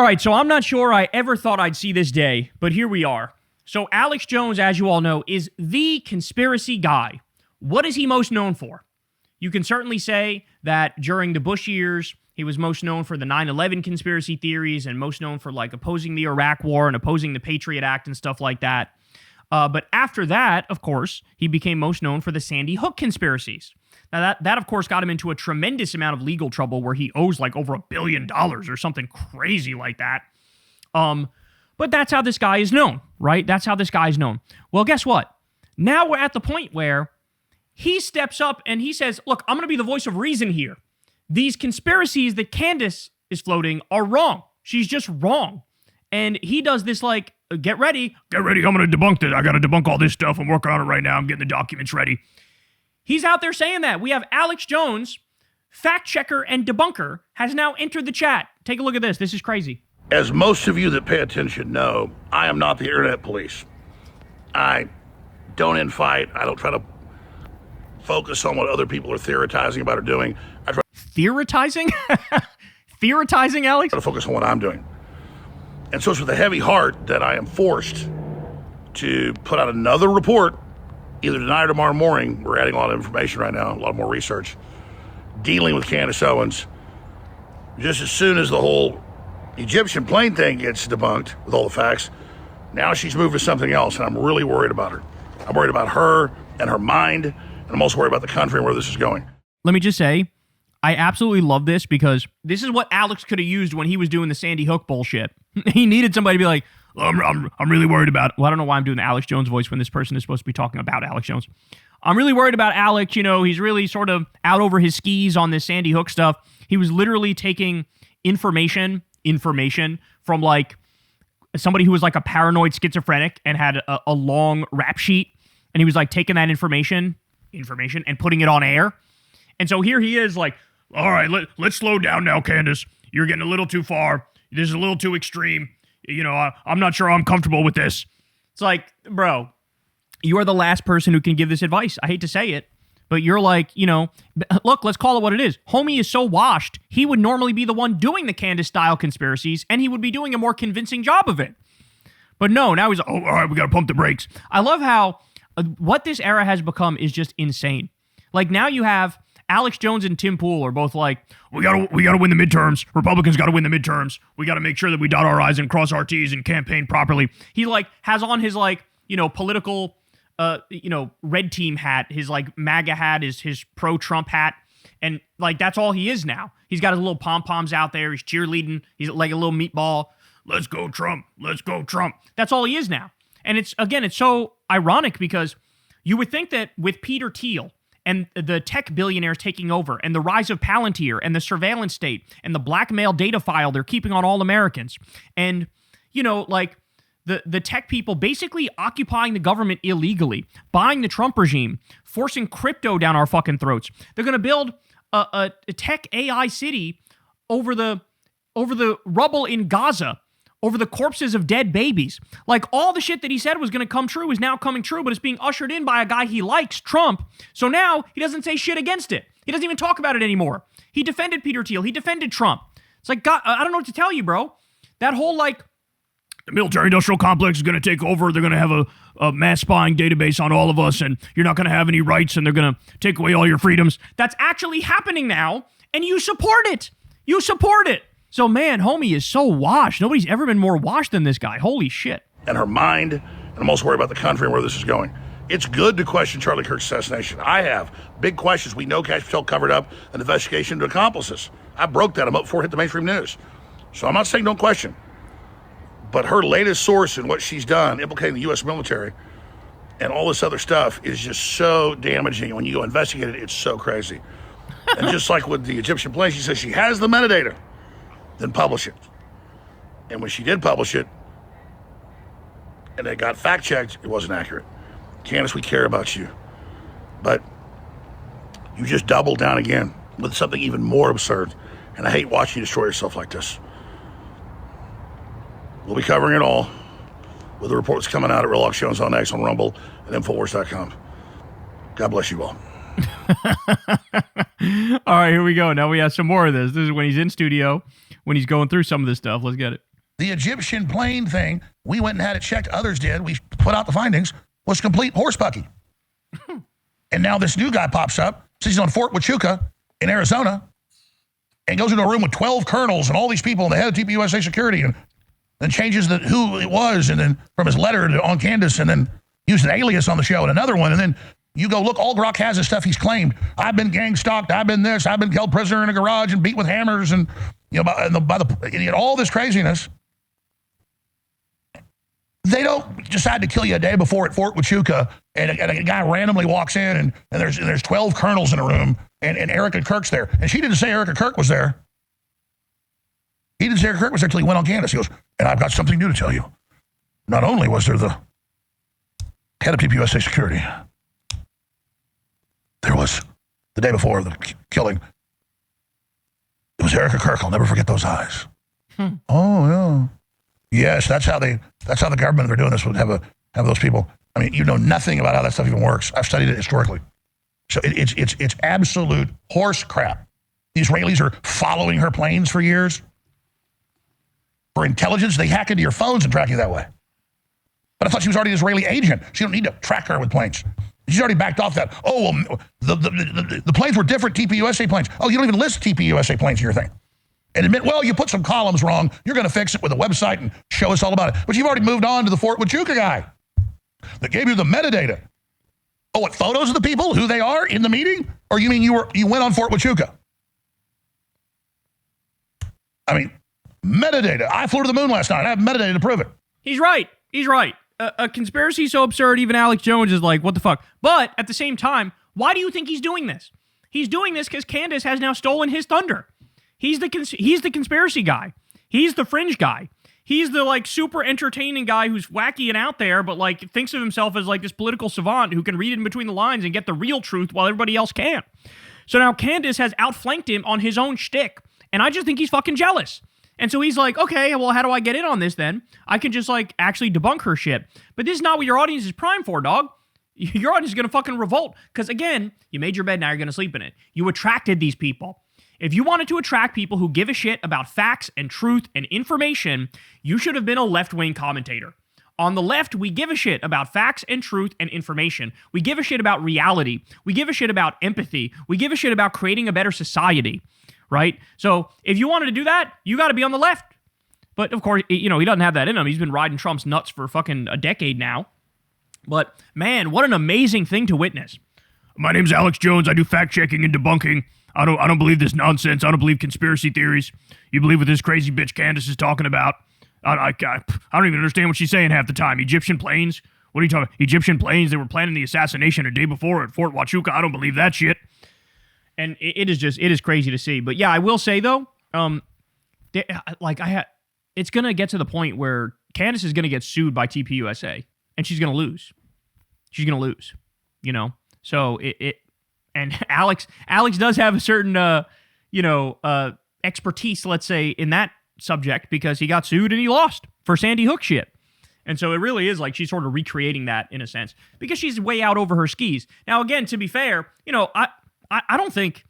All right, so I'm not sure I ever thought I'd see this day, but here we are. So Alex Jones, as you all know, is the conspiracy guy. What is he most known for? You can certainly say that during the Bush years, he was most known for the 9/11 conspiracy theories and most known for like opposing the Iraq War and opposing the Patriot Act and stuff like that. But after that, of course, he became most known for the Sandy Hook conspiracies. Now, that of course, got him into a tremendous amount of legal trouble where he owes like over $1 billion or something crazy like that. But that's how this guy is known, right? That's how this guy is known. Well, guess what? Now we're at the point where he steps up and he says, look, I'm going to be the voice of reason here. These conspiracies that Candace is floating are wrong. She's just wrong. And he does this like, get ready, I'm going to debunk this. I got to debunk all this stuff. I'm working on it right now. I'm getting the documents ready. He's out there saying that. We have Alex Jones, fact checker and debunker, has now entered the chat. Take a look at this. This is crazy. As most of you that pay attention know, I am not the internet police. I don't infight. I don't try to focus on what other people are theorizing about or doing. I try Theorizing? Theorizing, Alex? to focus on what I'm doing. And so it's with a heavy heart that I am forced to put out another report, either tonight or tomorrow morning. We're adding a lot of information right now, a lot more research, dealing with Candace Owens. Just as soon as the whole Egyptian plane thing gets debunked with all the facts, now she's moved to something else, and I'm really worried about her. I'm worried about her and her mind, and I'm also worried about the country and where this is going. Let me just say, I absolutely love this because this is what Alex could have used when he was doing the Sandy Hook bullshit. He needed somebody to be like, I'm really worried about, well, I don't know why I'm doing the Alex Jones voice when this person is supposed to be talking about Alex Jones. I'm really worried about Alex. You know, he's really sort of out over his skis on this Sandy Hook stuff. He was literally taking information from like somebody who was like a paranoid schizophrenic and had a long rap sheet. And he was like taking that information and putting it on air. And so here he is like, all right, let's slow down now, Candace. You're getting a little too far. This is a little too extreme. You know, I'm not sure I'm comfortable with this. It's like, bro, you are the last person who can give this advice. I hate to say it, but you're like, you know, look, let's call it what it is. Homie is so washed, he would normally be the one doing the Candace-style conspiracies, and he would be doing a more convincing job of it. But no, now he's like, oh, all right, we got to pump the brakes. I love how what this era has become is just insane. Like now you have Alex Jones and Tim Pool are both like, we gotta win the midterms. Republicans gotta win the midterms. We gotta make sure that we dot our I's and cross our T's and campaign properly. He like has on his like, you know, political, red team hat, his like MAGA hat, his pro-Trump hat. And like, that's all he is now. He's got his little pom-poms out there. He's cheerleading. He's like a little meatball. Let's go Trump. Let's go Trump. That's all he is now. And it's so ironic because you would think that with Peter Thiel and the tech billionaires taking over and the rise of Palantir and the surveillance state and the blackmail data file they're keeping on all Americans and, you know, like the tech people basically occupying the government illegally, buying the Trump regime, forcing crypto down our fucking throats. They're going to build a tech AI city over the rubble in Gaza, over the corpses of dead babies. Like all the shit that he said was going to come true is now coming true, but it's being ushered in by a guy he likes, Trump. So now he doesn't say shit against it. He doesn't even talk about it anymore. He defended Peter Thiel. He defended Trump. It's like, God, I don't know what to tell you, bro. That whole like, the military-industrial complex is going to take over. They're going to have a mass spying database on all of us, and you're not going to have any rights, and they're going to take away all your freedoms. That's actually happening now, and you support it. You support it. So, man, homie is so washed. Nobody's ever been more washed than this guy. Holy shit. And her mind, and I'm also worried about the country and where this is going. It's good to question Charlie Kirk's assassination. I have. Big questions. We know Cash Patel covered up an investigation into accomplices. I broke that. I'm up before it hit the mainstream news. So I'm not saying don't question. But her latest source and what she's done, implicating the U.S. military and all this other stuff, is just so damaging. And when you go investigate it, it's so crazy. And just like with the Egyptian plane, she says she has the metadata, then publish it. And when she did publish it, and it got fact-checked, it wasn't accurate. Candace, we care about you. But you just doubled down again with something even more absurd. And I hate watching you destroy yourself like this. We'll be covering it all with the reports coming out at Real Talk Shows on X, on Rumble, and Infowars.com. God bless you all. All right, here we go. Now we have some more of this. This is when he's in studio, when he's going through some of this stuff. Let's get it. the Egyptian plane thing, we went and had it checked. Others did. We put out the findings. Was complete horse bucky. And now this new guy pops up. Says he's on Fort Huachuca in Arizona and goes into a room with 12 colonels and all these people and the head of TPUSA security and then changes who it was and then from his letter on Candace and then used an alias on the show and another one. And then you go look, all Grok has is stuff he's claimed. I've been gang stalked. I've been this. I've been held prisoner in a garage and beat with hammers and, you know, by all this craziness. They don't decide to kill you a day before at Fort Huachuca, and a guy randomly walks in, and there's 12 colonels in a room, and Erica Kirk's there. And she didn't say Erica Kirk was there. He didn't say Erica Kirk was there until he went on Candace. He goes, and I've got something new to tell you. Not only was there the head of TPUSA security, there was, the day before the killing, it was Erica Kirk. I'll never forget those eyes. Oh, yeah. Yes, that's how the government, if they're doing this, would have those people. I mean, you know nothing about how that stuff even works. I've studied it historically. So it's absolute horse crap. The Israelis are following her planes for years. For intelligence, they hack into your phones and track you that way. But I thought she was already an Israeli agent. So you don't need to track her with planes. She's already backed off that. Oh, well, the planes were different TPUSA planes. Oh, you don't even list TPUSA planes in your thing. And admit, well, you put some columns wrong. You're going to fix it with a website and show us all about it. But you've already moved on to the Fort Huachuca guy that gave you the metadata. Oh, what, photos of the people, who they are in the meeting? Or you mean you went on Fort Huachuca? I mean, metadata. I flew to the moon last night. I have metadata to prove it. He's right. He's right. A conspiracy so absurd, even Alex Jones is like, what the fuck? But at the same time, why do you think he's doing this? He's doing this because Candace has now stolen his thunder. He's the conspiracy guy. He's the fringe guy. He's the like super entertaining guy who's wacky and out there, but like thinks of himself as like this political savant who can read in between the lines and get the real truth while everybody else can't. So now Candace has outflanked him on his own shtick, and I just think he's fucking jealous. And so he's like, okay, well, how do I get in on this then? I can just like actually debunk her shit. But this is not what your audience is primed for, dog. Your audience is gonna fucking revolt because again, you made your bed, now you're gonna sleep in it. You attracted these people. If you wanted to attract people who give a shit about facts and truth and information, you should have been a left-wing commentator. On the left, we give a shit about facts and truth and information. We give a shit about reality. We give a shit about empathy. We give a shit about creating a better society, right? So if you wanted to do that, you got to be on the left. But of course, you know, he doesn't have that in him. He's been riding Trump's nuts for fucking a decade now. But man, what an amazing thing to witness. My name's Alex Jones. I do fact-checking and debunking. I don't believe this nonsense. I don't believe conspiracy theories. You believe what this crazy bitch Candace is talking about? I don't even understand what she's saying half the time. Egyptian planes? What are you talking about? Egyptian planes? They were planning the assassination a day before at Fort Huachuca. I don't believe that shit. And it is crazy to see. But yeah, I will say though, it's gonna get to the point where Candace is gonna get sued by TPUSA, and she's gonna lose. She's gonna lose. You know. So and Alex does have a certain, expertise, let's say, in that subject because he got sued and he lost for Sandy Hook shit. And so it really is like she's sort of recreating that in a sense because she's way out over her skis. Now, again, to be fair, you know, I don't think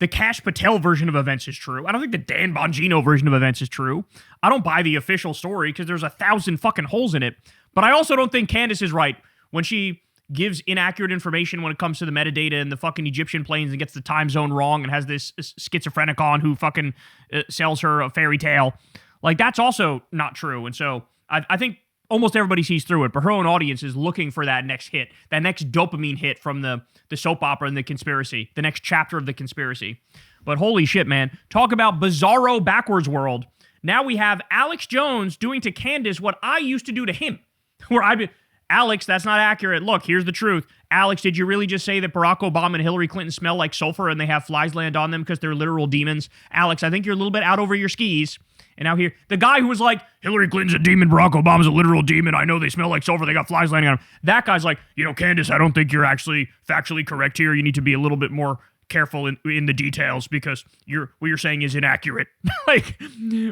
the Kash Patel version of events is true. I don't think the Dan Bongino version of events is true. I don't buy the official story because there's 1,000 fucking holes in it. But I also don't think Candace is right when she gives inaccurate information when it comes to the metadata and the fucking Egyptian planes and gets the time zone wrong and has this schizophrenic on who fucking sells her a fairy tale. Like, that's also not true. And so I think almost everybody sees through it, but her own audience is looking for that next hit, that next dopamine hit from the soap opera and the conspiracy, the next chapter of the conspiracy. But holy shit, man. Talk about bizarro backwards world. Now we have Alex Jones doing to Candace what I used to do to him, where I'd be, Alex, that's not accurate. Look, here's the truth. Alex, did you really just say that Barack Obama and Hillary Clinton smell like sulfur and they have flies land on them because they're literal demons? Alex, I think you're a little bit out over your skis. And now here, the guy who was like, Hillary Clinton's a demon, Barack Obama's a literal demon. I know they smell like sulfur. They got flies landing on them. That guy's like, Candace, I don't think you're actually factually correct here. You need to be a little bit more careful in the details because what you're saying is inaccurate. Like,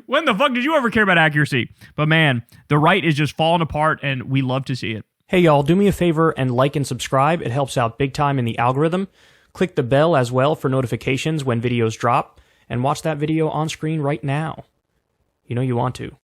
when the fuck did you ever care about accuracy? But man, the right is just falling apart and we love to see it. Hey y'all, do me a favor and like and subscribe. It helps out big time in the algorithm. Click the bell as well for notifications when videos drop and watch that video on screen right now. You know you want to.